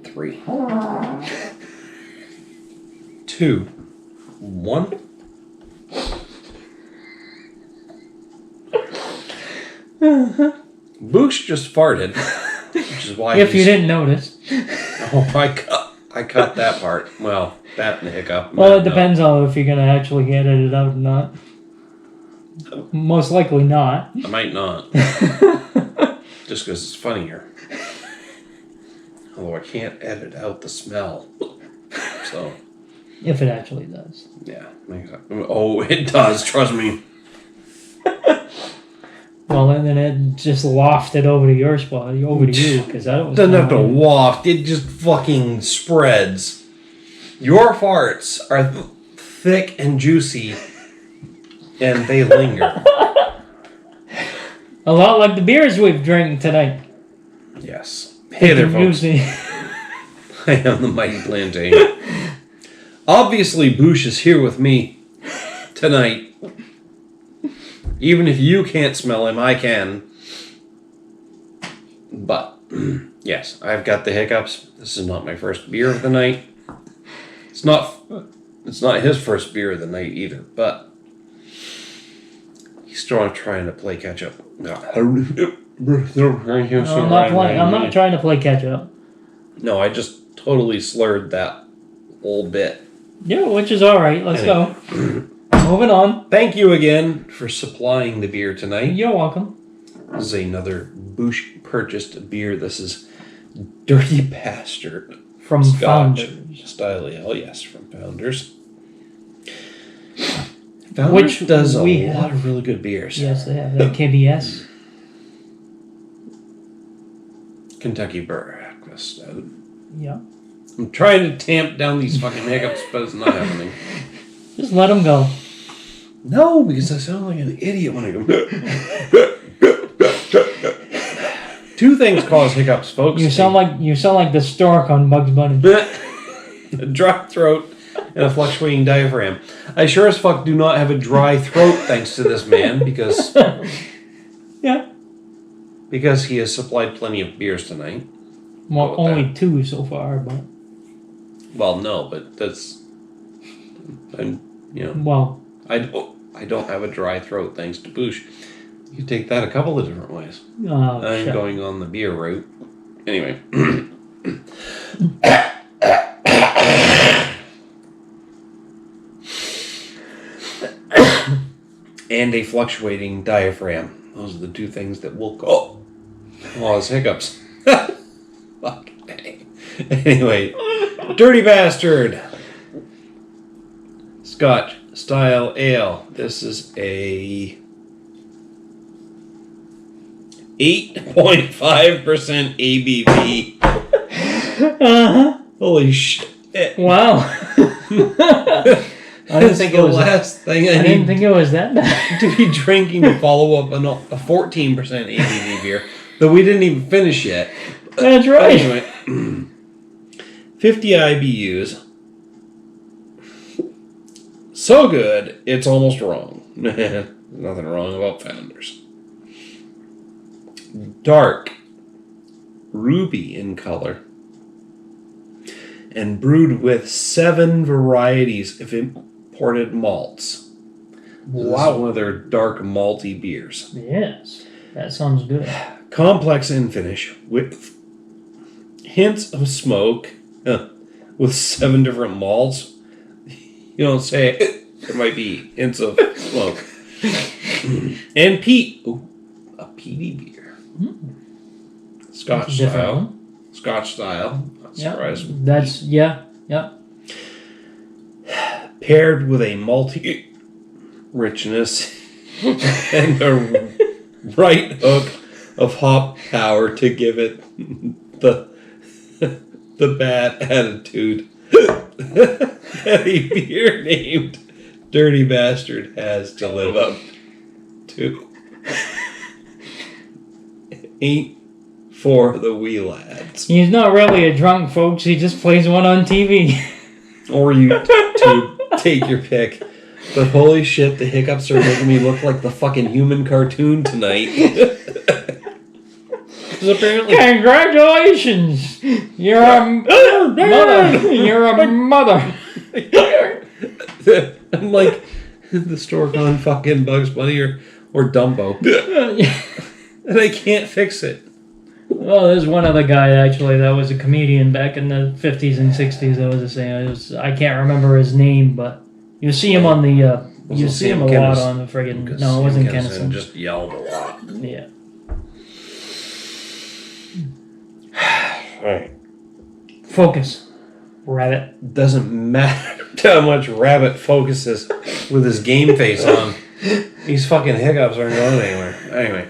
3, 2, 1. Bouch just farted, which is why if you didn't notice. Oh, I cut that part. Well, that and the hiccup. Well, it depends on if you're going to actually get it out or not. Most likely not. I might not. Just because it's funnier. Although I can't edit out the smell. So. If it actually does. Yeah. Oh, it does. Trust me. Well, and then it just lofted over to your spot, over to you, because that was... Doesn't have to waft. It just fucking spreads. Your farts are thick and juicy, and they linger. A lot like the beers we've drank tonight. Yes. Hey there, folks. I am the Mighty Plantain. Obviously, Bouch is here with me tonight. Even if you can't smell him, I can. But, yes, I've got the hiccups. This is not my first beer of the night. It's not his first beer of the night either, but he's still trying to play catch up. No. I'm not trying to play catch up. No, I just totally slurred that whole bit. Yeah, which is alright. Let's go. Moving on. Thank you again for supplying the beer tonight. You're welcome. This is another Bouch purchased beer. This is Dirty Bastard. From Scotch Founders. Style Ale. Yes, from Founders. Founders does a lot of really good beers. Yes, they have. That KBS. Kentucky Breakfast Stout. Yeah. I'm trying to tamp down these fucking hiccups, but it's not happening. Just let them go. No, because I sound like an idiot when I go. 2 things cause hiccups, folks. You sound like the stork on Bugs Bunny. A dry throat and a fluctuating diaphragm. I sure as fuck do not have a dry throat thanks to this man because Yeah. Because he has supplied plenty of beers tonight. Well, only 2 so far, but... Well, no, but that's... Well... I don't have a dry throat thanks to Bouch. You take that a couple of different ways. I'm going on the beer route. Anyway. And a fluctuating diaphragm. Those are the 2 things that will cause hiccups. Fuck. Anyway. Dirty Bastard. Scotch Style Ale. This is a 8.5% ABV. Uh-huh. Holy shit. Wow. I didn't think it was I didn't think it was that bad. To be drinking to follow up a 14% ABV beer that we didn't even finish yet. That's right. Anyway, 50 IBUs. So good, it's almost wrong. Nothing wrong about Founders. Dark, ruby in color, and brewed with 7 varieties of imported malts. Wow. This is one of their dark malty beers. Yes, that sounds good. Complex in finish with hints of smoke with 7 different malts. You don't say there might be hints of smoke. And peat. Ooh, a peaty beer. Scotch style. Scotch style. Not surprised. That's, yeah. Paired with a malty richness and a right hook of hop power to give it the bad attitude that a beer named Dirty Bastard has to live up to. Ain't for the wee lads. He's not really a drunk, folks. He just plays one on TV. Or YouTube. Take your pick. But holy shit, the hiccups are making me look like the fucking human cartoon tonight. Because apparently... Congratulations! You're a mother! You're a mother! I'm like the store calling fucking Bugs Bunny or Dumbo. And I can't fix it. Well, there's one other guy actually that was a comedian back in the 50s and 60s. That was the same. I can't remember his name, but you see him on the. You see him a lot on the friggin'. No, it wasn't Kennison. Just yelled a lot. Yeah. Alright. Focus. Rabbit. Doesn't matter how much Rabbit focuses with his game face on. These fucking hiccups aren't going anywhere. Anyway.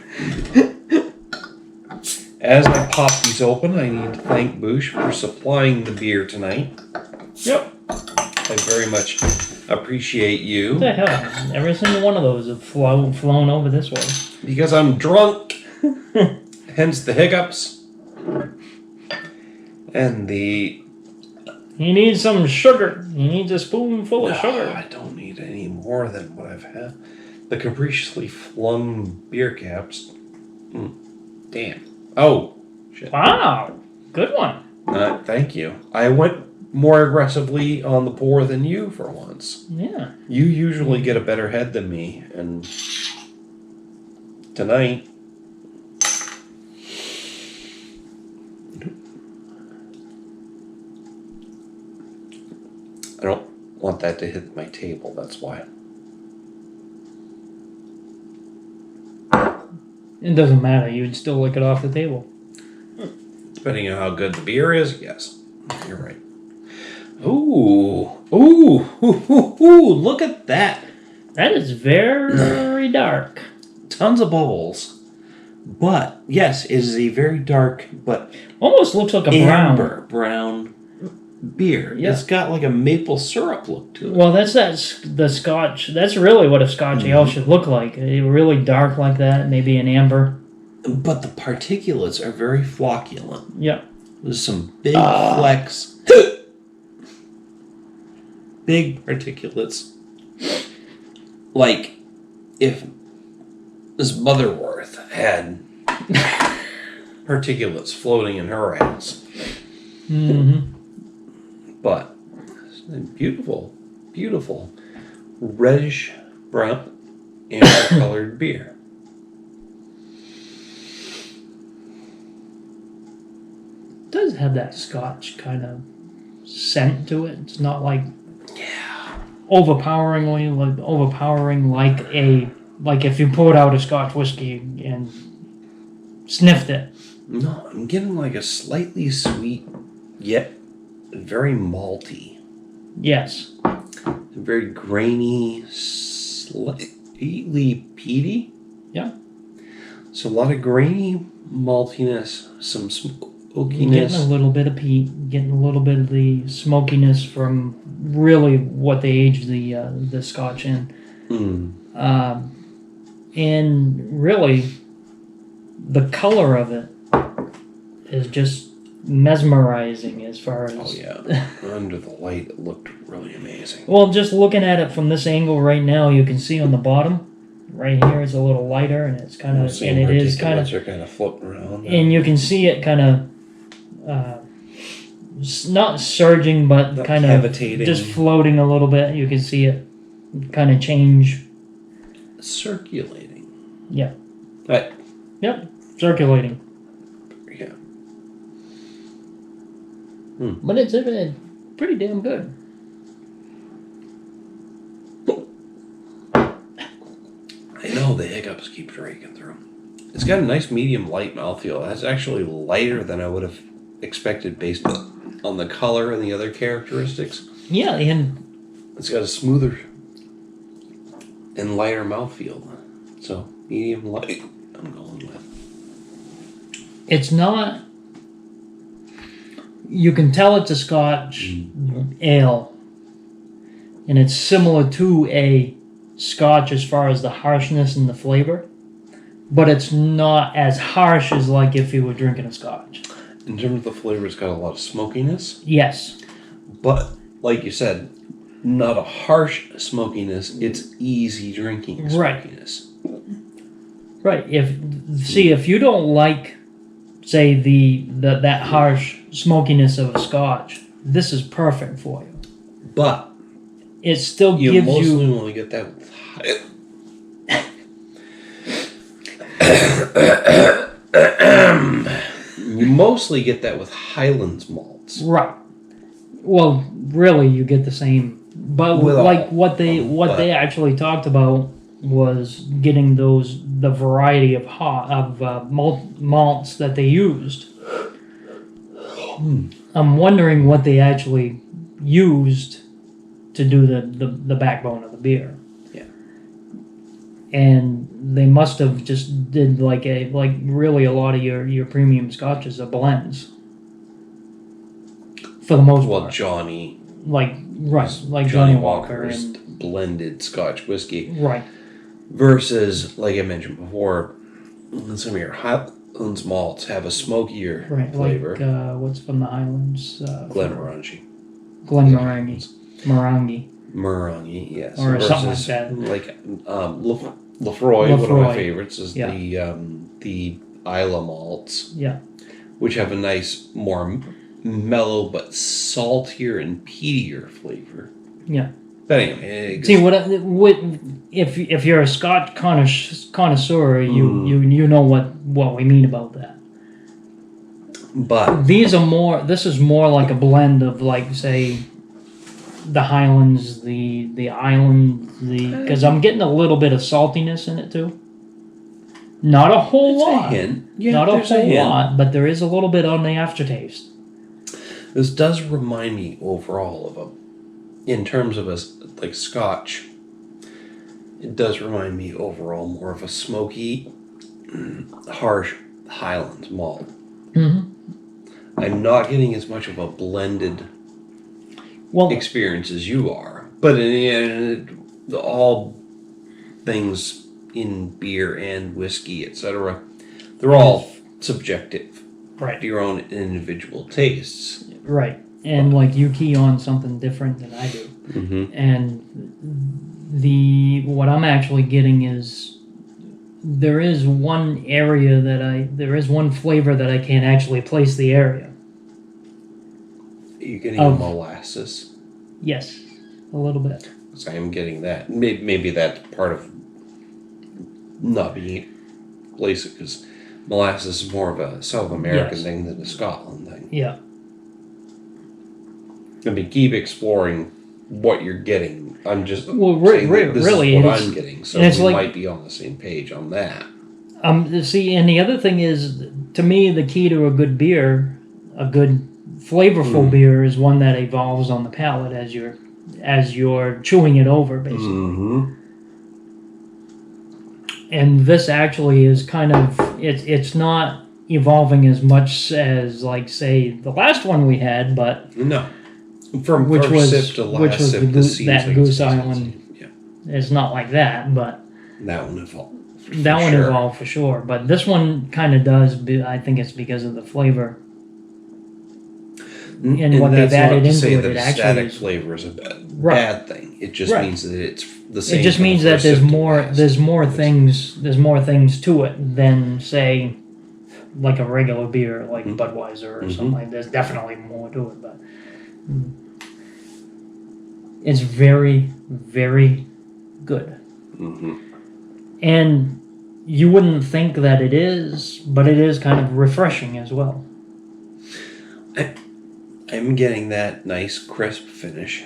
As I pop these open, I need to thank Bouch for supplying the beer tonight. Yep. I very much appreciate you. What the hell? Every single one of those have flown over this way. Because I'm drunk. Hence the hiccups. And the... He needs some sugar. He needs a spoonful of sugar. I don't need any more than what I've had. The capriciously flung beer caps. Damn. Oh. Shit. Wow. Good one. Thank you. I went more aggressively on the pour than you for once. Yeah. You usually get a better head than me. And tonight... I don't want that to hit my table, that's why. It doesn't matter. You'd still lick it off the table. Depending on how good the beer is, yes. You're right. Ooh. Ooh, look at that. That is very dark. Tons of bubbles. But, yes, it is a very dark, but... Almost looks like a brown beer. Yeah. It's got like a maple syrup look to it. Well, the scotch. That's really what a scotch ale should look like. Really dark like that, maybe an amber. But the particulates are very flocculent. Yeah. There's some big flecks. Big particulates. Like if Miss Motherworth had particulates floating in her ass. Mm-hmm. But beautiful, beautiful reddish brown amber colored beer. It does have that scotch kind of scent to it. It's not like overpowering like if you poured out a scotch whiskey and sniffed it. No, I'm getting like a slightly sweet yet very malty. Yes. Very grainy, slightly peaty. Yeah. So a lot of grainy maltiness, some smokiness. Getting a little bit of peat, getting a little bit of the smokiness from really what they aged the scotch in. And really, the color of it is just mesmerizing as far as... Oh, yeah. Under the light, it looked really amazing. Well, just looking at it from this angle right now, you can see on the bottom, right here, it's a little lighter, and it's kind of... And it is kind of... Are kind of floating around. And you can see it kind of... not surging, but kind of just floating a little bit. You can see it kind of change. Circulating. Yeah. Right. Yep. Circulating. Yeah. But it's pretty damn good. I know the hiccups keep dragging through. It's got a nice medium light mouthfeel. That's actually lighter than I would have expected based on the color and the other characteristics. Yeah, and it's got a smoother and lighter mouthfeel. So, medium light, I'm going with. It's not... You can tell it's a Scotch ale. And it's similar to a Scotch as far as the harshness and the flavor. But it's not as harsh as like if you were drinking a Scotch. In terms of the flavor, it's got a lot of smokiness. Yes. But, like you said, not a harsh smokiness. It's easy drinking smokiness. Right. If you don't like say that harsh smokiness of a Scotch, this is perfect for you. But It still you gives mostly you only get that with you mostly get that with Highlands malts. right. Well, really, you get the same, but With like all what they of them, what but- they actually talked about was getting the variety of malts that they used. I'm wondering what they actually used to do the backbone of the beer. Yeah. And they must have just did like really a lot of your premium scotches are blends. For the most Well, part. Johnny Like Johnny Walker Walker's and blended Scotch whiskey right. versus, like I mentioned before, some of your Highlands malts have a smokier Right, flavor. like what's from the Highlands? Glenmorangie. Morangi, Yes. or versus, something like that. Like Lefroy, one of my Lefroy. favorites, is Yeah. the Isla malts, Yeah, which have a nice, more mellow but saltier and peatier flavor. yeah. But anyway, See what if you're a Scotch connoisseur, you know what we mean about that. but This is more like a blend of, like, say, the Highlands, the Island, because I'm getting a little bit of saltiness in it too. Not a whole lot. a hint. Yeah, Not a there's whole hint. lot, but there is a little bit on the aftertaste. This does remind me overall of in terms of like Scotch, it does remind me overall more of a smoky, harsh Highlands malt. Mm-hmm. I'm not getting as much of a blended Well, experience as you are, but in the end, all things in beer and whiskey, etc., they're all subjective right. to your own individual tastes. Right. And like you key on something different than I do. Mm-hmm. And what I'm actually getting is there is one flavor that I can't actually place the area. You're getting a molasses. Yes, a little bit. So I'm getting that. Maybe that's part of not being able to place it, because molasses is more of a South American thing than a Scotland thing. Yeah. I mean, keep exploring what you're getting. I'm just saying that this really, is what I'm getting, so we might be on the same page on that. See, and the other thing is, to me, the key to a good beer, a good flavorful beer, is one that evolves on the palate as you're chewing it over, basically. Mm-hmm. And this actually is kind of it's not evolving as much as, like, say, the last one we had, but No. From which first was sip to last sip, that Goose Island. Yeah. It's not like that, but That one evolved. that one evolved for sure. But this one kind of does. I think it's because of the flavor and what they've added into it. It actually static is, flavor is a bad thing. It just means that it's the same. It just means that there's more things to it than, say, like a regular beer like Budweiser or something like that. There's definitely more to it, but it's very, very good. Mm-hmm. And you wouldn't think that it is, but it is kind of refreshing as well. I'm getting that nice crisp finish.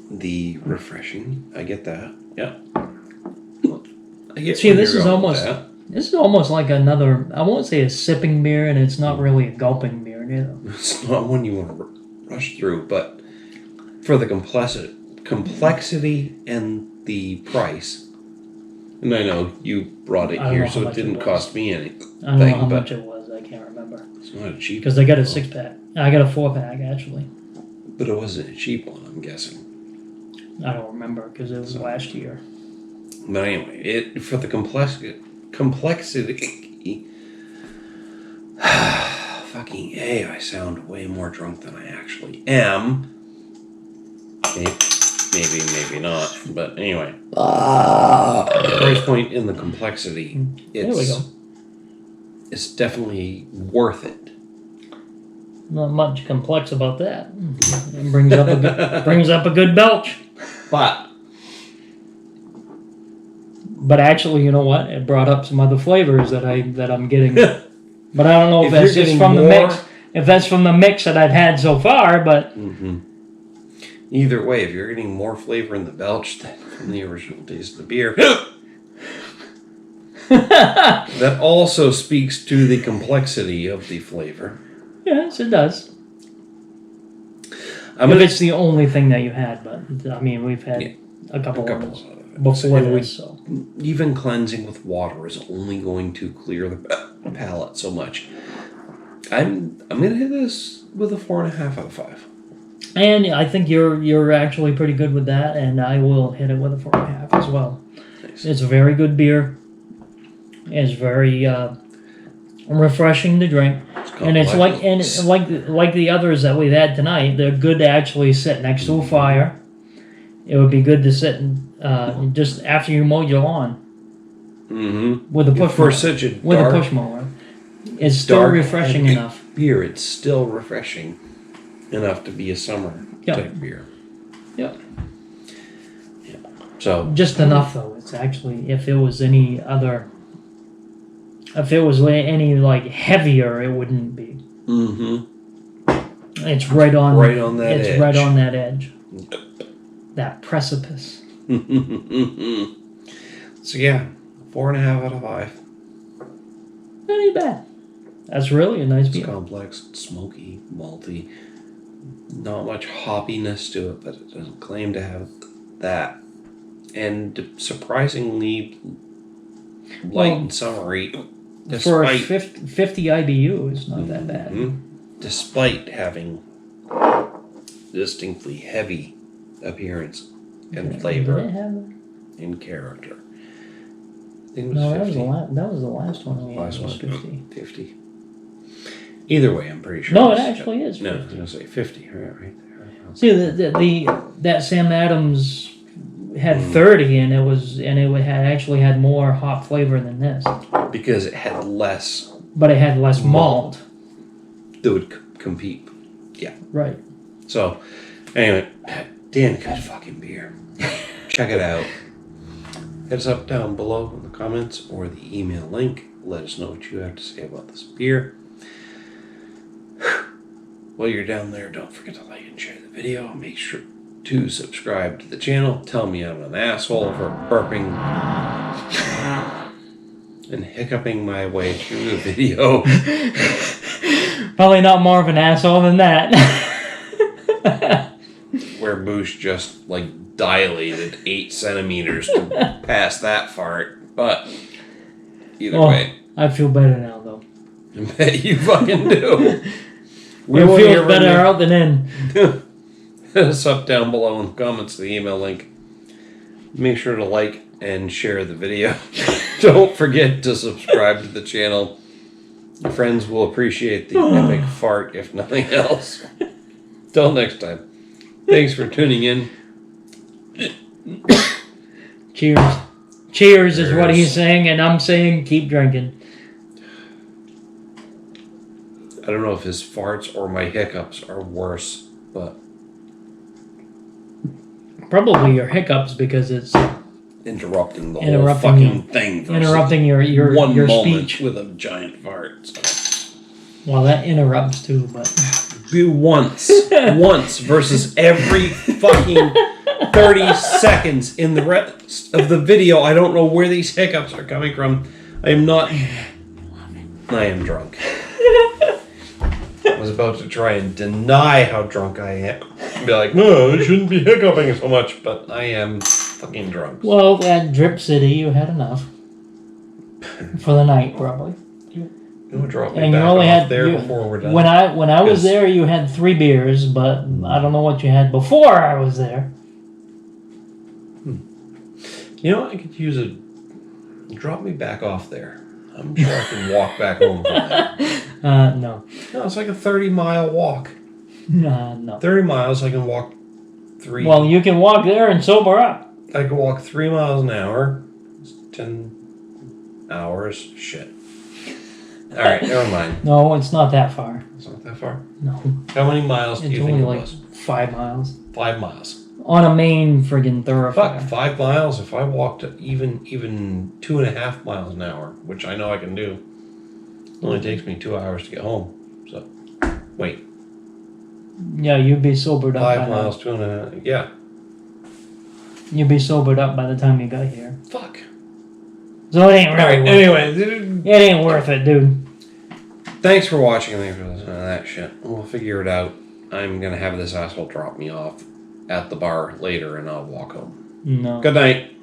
The refreshing, I get that. Yeah. See, this is almost like another, I won't say a sipping beer, and it's not really a gulping beer either. It's not one you want to rush through, but for the complexity and the price, and I know you brought it here, so it didn't cost me anything. I don't know how much it was. I can't remember. It's not a cheap. Because I got a 6-pack. I got a 4-pack actually. But it wasn't a cheap one, I'm guessing. I don't remember because it was last year. But anyway, for the complexity. Fucking A, I sound way more drunk than I actually am. Maybe not. But anyway. The price point in the complexity. There we go. it's definitely worth it. Not much complex about that. It brings up a good belch. But actually, you know what? It brought up some other flavors that I'm getting. But I don't know if that's just from the mix. If that's from the mix that I've had so far, but either way, if you're getting more flavor in the belch than from the original taste of the beer, that also speaks to the complexity of the flavor. Yes, it does. If it's the only thing that you had, but I mean, we've had a couple of it before this. So even cleansing with water is only going to clear the palate so much. I'm gonna hit this with a 4.5 out of 5. And I think you're actually pretty good with that, and I will hit it with a 4.5 as well. Nice. It's a very good beer. It's very refreshing to drink, and it's like the others that we've had tonight. They're good to actually sit next to a fire. It would be good to sit just after you mow your lawn with a push mower. It's still refreshing enough. Beer, it's still refreshing enough to be a summer type beer. Yep. Yeah. So just enough though. It's actually if it was any like heavier, it wouldn't be. It's right on that edge. It's right on that edge. That precipice. So yeah, 4.5 out of 5. Not any bad. That's really a nice beer. It's complex, smoky, malty. Not much hoppiness to it, but it doesn't claim to have that. And surprisingly light and summery. For a 50 IBU, it's not that bad. Despite having distinctly heavy appearance and flavor and character. I think it was 50. That was the last one we had. Last was one, 50. Either way, I'm pretty sure. No, it actually is 50. No, I was going to say 50. Right there. See, that Sam Adams had 30, and it had more hop flavor than this. Because it had less. But it had less malt. That would compete. Yeah. Right. So, anyway, damn good fucking beer. Check it out. Hit us up down below in the comments or the email link. Let us know what you have to say about this beer. While you're down there, don't forget to like and share the video. Make sure to subscribe to the channel. Tell me I'm an asshole for burping and hiccuping my way through the video. Probably not more of an asshole than that. Where Bouch just dilated 8 centimeters to pass that fart. But either way. I feel better now, though. I bet you fucking do. It feels better out than in. Hit us up down below in the comments, the email link. Make sure to like and share the video. Don't forget to subscribe to the channel. Your friends will appreciate the epic fart, if nothing else. Till next time. Thanks for tuning in. Cheers. Cheers is what he's saying, and I'm saying keep drinking. I don't know if his farts or my hiccups are worse, but... Probably your hiccups because it's... Interrupting the whole fucking thing. Interrupting your speech. With a giant fart. So. Well, that interrupts too, but... Once versus every fucking 30 seconds in the rest of the video. I don't know where these hiccups are coming from. I am drunk. I was about to try and deny how drunk I am. Be like, no, I shouldn't be hiccuping so much, but I am fucking drunk. Well, at Drip City, you had enough. For the night, probably. You drop me back off there before we're done. When I was there, you had 3 beers, but I don't know what you had before I was there. You know, I could use a... Drop me back off there. I'm sure I can walk back home from that. No. No, it's like a 30-mile walk. No. 30 miles, I can walk 3... Well, you can walk there and sober up. I can walk 3 miles an hour. It's 10 hours. Shit. Alright, never mind. No, it's not that far. It's not that far. No. How many miles do It's you only think it like was? 5 miles. 5 miles. On a main friggin' thoroughfare. Fuck, 5 miles. If I walked even 2.5 miles an hour, which I know I can do, it only takes me 2 hours to get home. So, wait, Yeah, you'd be sobered up. 5 miles, 2.5. Yeah, You'd be sobered up by the time you got here. fuck. So it ain't really Alright, worth anyway, dude, it. It ain't worth it, dude. thanks for watching. Thanks for listening to that shit. We'll figure it out. I'm gonna have this asshole drop me off at the bar later and I'll walk home. No. Good night.